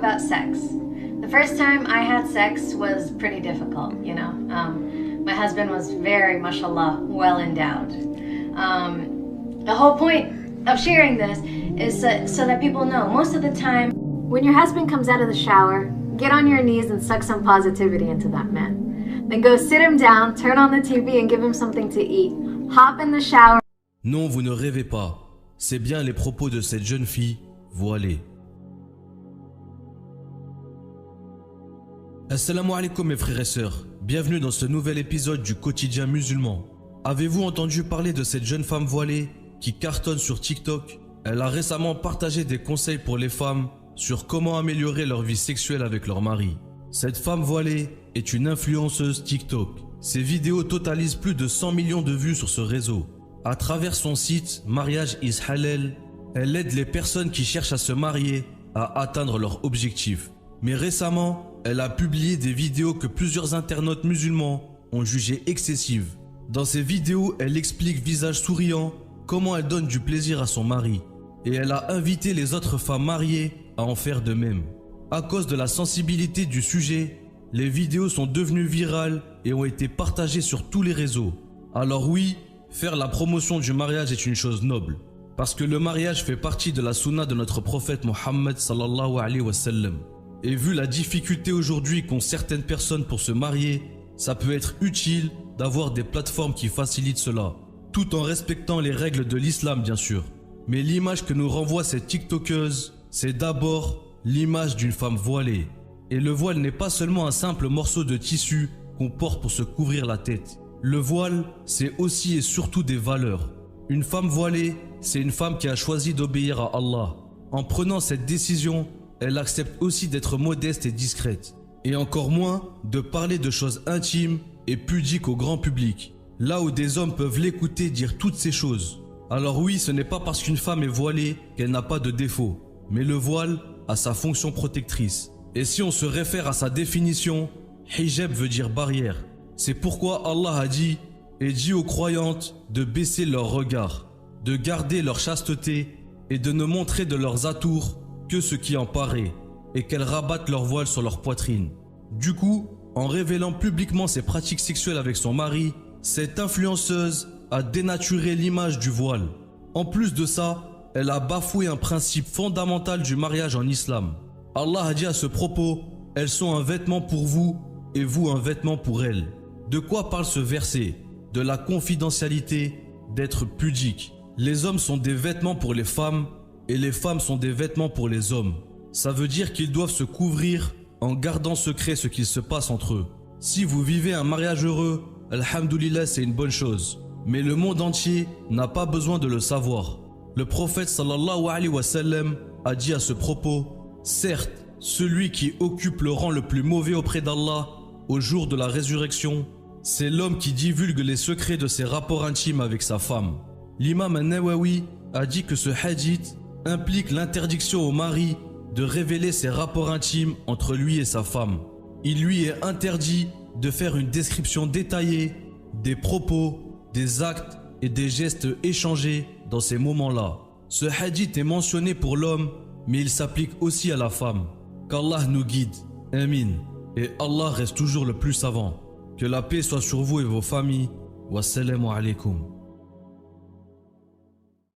about sex. The first time I had sex was pretty difficult, you know. My husband was very, mashallah, well endowed. The whole point of sharing this is so that people know, most of the time, when your husband comes out of the shower, get on your knees and suck some positivity into that man. Then go sit him down, turn on the TV and give him something to eat. Hop in the shower. Non, vous ne rêvez pas. C'est bien les propos de cette jeune fille voilée. Assalamu alaikum mes frères et sœurs. Bienvenue dans ce nouvel épisode du quotidien musulman. Avez-vous entendu parler de cette jeune femme voilée qui cartonne sur TikTok? Elle a récemment partagé des conseils pour les femmes sur comment améliorer leur vie sexuelle avec leur mari. Cette femme voilée est une influenceuse TikTok. Ses vidéos totalisent plus de 100 millions de vues sur ce réseau. À travers son site Mariage is Halal, elle aide les personnes qui cherchent à se marier à atteindre leur objectif. Mais récemment, elle a publié des vidéos que plusieurs internautes musulmans ont jugées excessives. Dans ces vidéos, elle explique visage souriant comment elle donne du plaisir à son mari. Et elle a invité les autres femmes mariées à en faire de même. À cause de la sensibilité du sujet, les vidéos sont devenues virales et ont été partagées sur tous les réseaux. Alors oui, faire la promotion du mariage est une chose noble. Parce que le mariage fait partie de la sunna de notre prophète Mohammed sallallahu alayhi wa sallam. Et vu la difficulté aujourd'hui qu'ont certaines personnes pour se marier, ça peut être utile d'avoir des plateformes qui facilitent cela. Tout en respectant les règles de l'islam bien sûr. Mais l'image que nous renvoie cette tiktokeuse, c'est d'abord l'image d'une femme voilée. Et le voile n'est pas seulement un simple morceau de tissu qu'on porte pour se couvrir la tête. Le voile, c'est aussi et surtout des valeurs. Une femme voilée, c'est une femme qui a choisi d'obéir à Allah. En prenant cette décision, elle accepte aussi d'être modeste et discrète. Et encore moins de parler de choses intimes et pudiques au grand public. Là où des hommes peuvent l'écouter dire toutes ces choses. Alors oui, ce n'est pas parce qu'une femme est voilée qu'elle n'a pas de défaut. Mais le voile a sa fonction protectrice. Et si on se réfère à sa définition, hijab veut dire barrière. C'est pourquoi Allah a dit « Et dit aux croyantes de baisser leur regard, de garder leur chasteté et de ne montrer de leurs atours que ce qui en paraît, et qu'elles rabattent leur voile sur leur poitrine. » Du coup, en révélant publiquement ses pratiques sexuelles avec son mari, cette influenceuse a dénaturé l'image du voile. En plus de ça, elle a bafoué un principe fondamental du mariage en islam. Allah a dit à ce propos « Elles sont un vêtement pour vous et vous un vêtement pour elles ». De quoi parle ce verset? De la confidentialité, d'être pudique. Les hommes sont des vêtements pour les femmes et les femmes sont des vêtements pour les hommes. Ça veut dire qu'ils doivent se couvrir en gardant secret ce qu'il se passe entre eux. Si vous vivez un mariage heureux, alhamdoulilah, c'est une bonne chose. Mais le monde entier n'a pas besoin de le savoir. Le prophète sallallahu alayhi wa sallam a dit à ce propos « Certes, celui qui occupe le rang le plus mauvais auprès d'Allah au jour de la résurrection, c'est l'homme qui divulgue les secrets de ses rapports intimes avec sa femme. » L'imam An-Nawawi a dit que ce hadith implique l'interdiction au mari de révéler ses rapports intimes entre lui et sa femme. Il lui est interdit de faire une description détaillée des propos, des actes et des gestes échangés dans ces moments-là. Ce hadith est mentionné pour l'homme, mais il s'applique aussi à la femme. Qu'Allah nous guide. Amin. Et Allah reste toujours le plus savant. Que la paix soit sur vous et vos familles. Wassalamu alaikum.